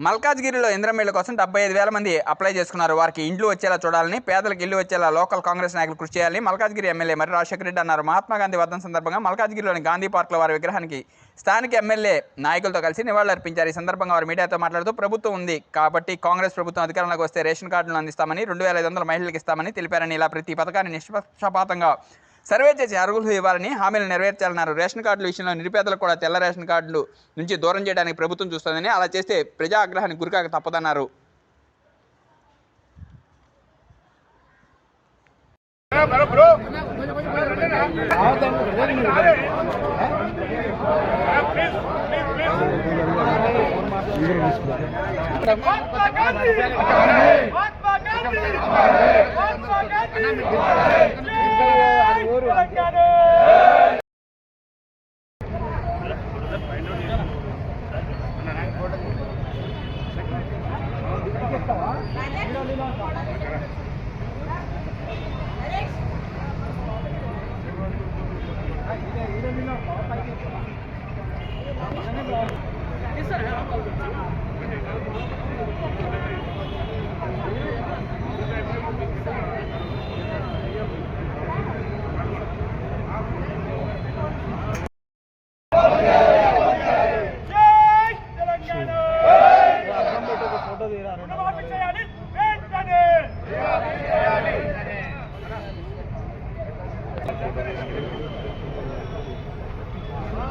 మల్కాజ్గిరిలో ఇందిరమ్మ ఇళ్ల కోసం 75,000 మంది అప్లై చేసుకున్నారు. వారికి ఇండ్లు వచ్చేలా చూడాలని, పేదలకు ఇల్లు వచ్చేలా లోకల్ కాంగ్రెస్ నాయకులు కృషి చేయాలని మల్కాజ్గిరి ఎమ్మెల్యే మర్రి రాజశేఖర రెడ్డి అన్నారు. మహాత్మాగాంధీ వర్ధంతి సందర్భంగా మల్కాజ్గిరిలోని గాంధీ పార్క్లో వారి విగ్రహానికి స్థానిక ఎమ్మెల్యే నాయకులతో కలిసి నివాళులర్పించారు. ఈ సందర్భంగా వారు మీడియాతో మాట్లాడుతూ ప్రభుత్వం ఉంది కాబట్టి కాంగ్రెస్ ప్రభుత్వం అధికారంలోకి వస్తే రేషన్ కార్డులను అందిస్తామని, 2,500 మహిళలకు ఇస్తామని తెలిపారని, ఇలా ప్రతి పథకాన్ని నిష్పక్షపాతంగా సర్వే చేసి అర్హులు ఇవ్వాలని, హామీలు నెరవేర్చాలన్నారు. రేషన్ కార్డుల విషయంలో నిరుపేదలకు కూడా తెల్ల రేషన్ కార్డులు నుంచి దూరం చేయడానికి ప్రభుత్వం చూస్తుందని, అలా చేస్తే ప్రజా ఆగ్రహానికి గురికాక తప్పదన్నారు.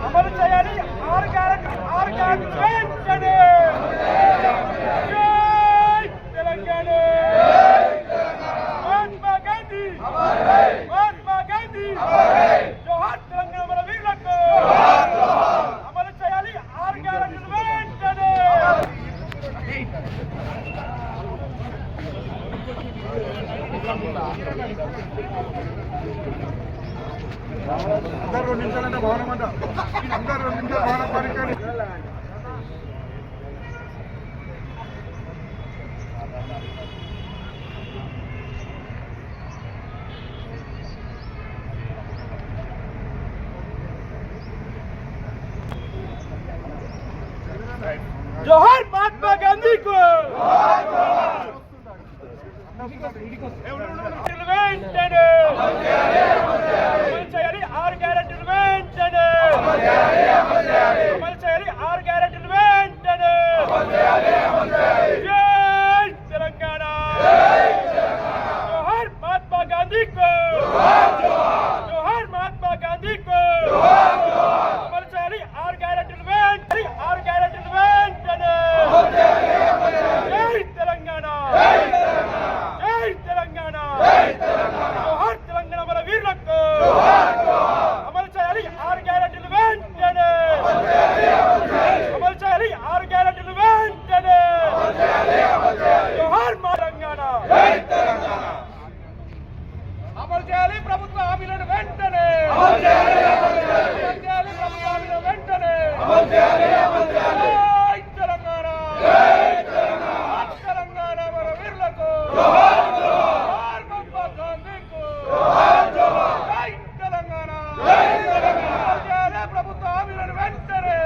అమలు చేయాలి ఆర్గానిక్ వెంటనే. జై తెలంగాణ. మహాత్మా గాంధీ జోహార్ తెలంగాణ మన వీరులకు. అమలు చేయాలి ఆర్గానిక్ వెంటనే. అందరూ 2 నిమిషాలంటే భవనం అంట. అందరూ 2 నిమిషాలు భవనం పడుకోండి. జోహార్ మహాత్మా గాంధీకు. వెంటనే అమలు చేయాలి 6 గ్యారెంటీలు వెంటనే. అమలు చేయాలి 6 గ్యారెంటీలు వెంటనే. జై తెలంగాణ. జోహార్ మహాత్మా గాంధీకు. జోహార్ మహాత్మా గాంధీకు. అమలు చేయాలి 6 గ్యారెంటీలు వెంటనే. 6 గ్యారెంటీలు వెంటనే. జై తెలంగాణ. జై తెలంగాణ. జోహార్ తెలంగాణ మన వీరులకు. అమలు చేయాలి 6 గ్యారెంటీలు వెంటనే. అమలు చేయాలి 6 గ్యారెంటీలు వెంటనే. జోహార్ తెలంగాణ. అమలు చేయాలి ప్రభుత్వ హామీలను వెంటనే. అమలు చేయాలి ప్రభుత్వ హామీలను వెంటనే. జై తెలంగాణ. తెలంగాణ మన వీరులకు. ప్రభుత్వ హామీలను వెంటనే.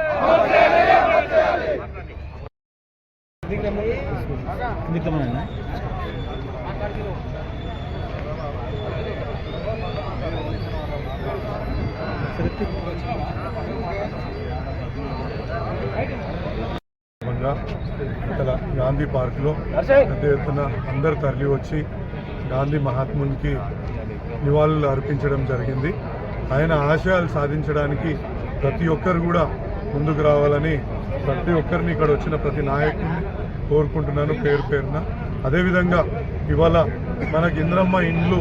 ఇక్కడ గాంధీ పార్క్లో పెద్ద ఎత్తున అందరు తరలి వచ్చి గాంధీ మహాత్మునికి నివాళులు అర్పించడం జరిగింది. ఆయన ఆశయాలు సాధించడానికి ప్రతి ఒక్కరు కూడా ముందుకు రావాలని ప్రతి ఒక్కరిని ఇక్కడ వచ్చిన ప్రతి నాయకుడిని కోరుకుంటున్నాను పేరు పేరున. అదేవిధంగా ఇవాళ మనకి ఇందిరమ్మ ఇండ్లు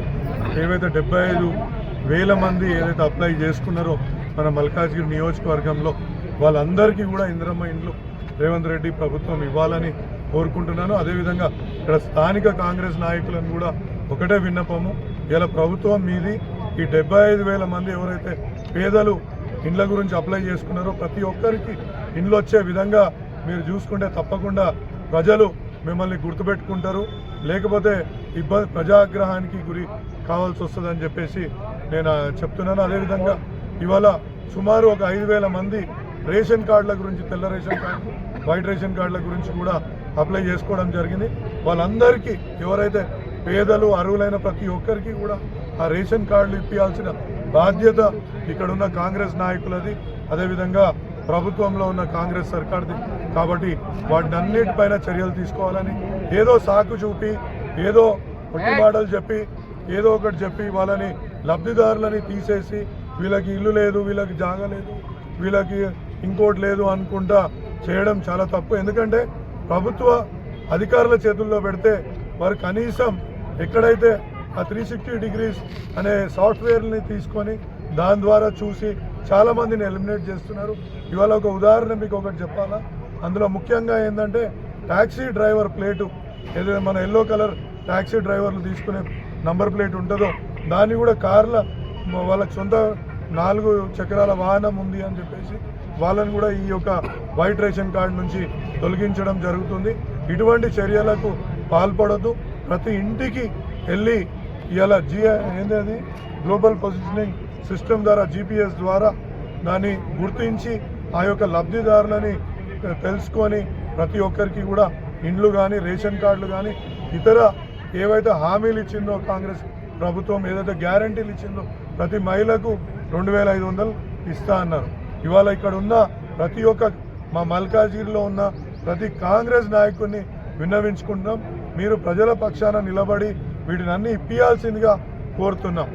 ఏవైతే 75,000 మంది ఏదైతే అప్లై చేసుకున్నారో మన మల్కాజ్గిరి నియోజకవర్గంలో వాళ్ళందరికీ కూడా ఇందిరమ్మ ఇండ్లు రేవంత్ రెడ్డి ప్రభుత్వం ఇవ్వాలని కోరుకుంటున్నాను. అదేవిధంగా ఇక్కడ స్థానిక కాంగ్రెస్ నాయకులను కూడా ఒకటే విన్నపము, ఇలా ప్రభుత్వం మీది ఈ 75,000 మంది ఎవరైతే పేదలు ఇండ్ల గురించి అప్లై చేసుకున్నారో ప్రతి ఒక్కరికి ఇండ్లు వచ్చే విధంగా మీరు చూసుకుంటే తప్పకుండా ప్రజలు మిమ్మల్ని గుర్తుపెట్టుకుంటారు, లేకపోతే ప్రజాగ్రహానికి గురి కావాల్సి వస్తుందని చెప్పేసి నేను చెప్తున్నాను. అదేవిధంగా ఇవాళ సుమారు ఒక 5,000 మంది రేషన్ కార్డుల గురించి, తెల్ల రేషన్ కార్డు వైట్ రేషన్ కార్డుల గురించి కూడా అప్లై చేసుకోవడం జరిగింది. వాళ్ళందరికీ ఎవరైతే పేదలు అర్హులైన ప్రతి ఒక్కరికి కూడా ఆ రేషన్ కార్డులు ఇప్పించాల్సిన బాధ్యత ఇక్కడున్న కాంగ్రెస్ నాయకులది, అదేవిధంగా ప్రభుత్వంలో ఉన్న కాంగ్రెస్ సర్కార్ది. కాబట్టి వాటిని అన్నిటిపైన చర్యలు తీసుకోవాలని, ఏదో సాకు చూపి ఏదో మాటలు చెప్పి ఏదో ఒకటి చెప్పి వాళ్ళని లబ్ధిదారులని తీసేసి వీళ్ళకి ఇల్లు లేదు, వీళ్ళకి జాగా లేదు, వీళ్ళకి ఇంకోటి లేదు అనుకుంటా చేయడం చాలా తప్పు. ఎందుకంటే ప్రభుత్వ అధికారుల చేతుల్లో పెడితే వారు కనీసం ఎక్కడైతే ఆ 360 డిగ్రీస్ అనే సాఫ్ట్వేర్ని తీసుకొని దాని ద్వారా చూసి చాలామందిని ఎలిమినేట్ చేస్తున్నారు. ఇవాళ ఒక ఉదాహరణ మీకు ఒకటి చెప్పాలా, అందులో ముఖ్యంగా ఏంటంటే ట్యాక్సీ డ్రైవర్ ప్లేటు ఏదైతే మన ఎల్లో కలర్ ట్యాక్సీ డ్రైవర్లు తీసుకునే నంబర్ ప్లేట్ ఉంటుందో దాన్ని కూడా కార్ల వాళ్ళకి సొంత 4 చక్రాల వాహనం ఉంది అని చెప్పేసి వాళ్ళని కూడా ఈ యొక్క వైట్ రేషన్ కార్డు నుంచి తొలగించడం జరుగుతుంది. ఇటువంటి చర్యలకు పాల్పడద్దు. ప్రతి ఇంటికి వెళ్ళి ఇలా ఏంటది గ్లోబల్ పొజిషనింగ్ సిస్టమ్ ద్వారా GPS ద్వారా దాన్ని గుర్తించి ఆ యొక్క లబ్ధిదారులని తెలుసుకొని ప్రతి ఒక్కరికి కూడా ఇండ్లు కానీ రేషన్ కార్డులు కానీ ఇతర ఏవైతే హామీలు ఇచ్చిందో కాంగ్రెస్ ప్రభుత్వం, ఏదైతే గ్యారంటీలు ఇచ్చిందో ప్రతి మహిళకు 2500 ఇస్తా అన్నారు. ఇవాళ ఇక్కడ ఉన్న ప్రతి ఒక్క మా మల్కాజ్గిరిలో ఉన్న ప్రతి కాంగ్రెస్ నాయకుడిని విన్నవించుకుంటున్నాం, మీరు ప్రజల పక్షాన నిలబడి వీటిని అన్ని ఇప్పియాల్సిందిగా కోరుతున్నాం.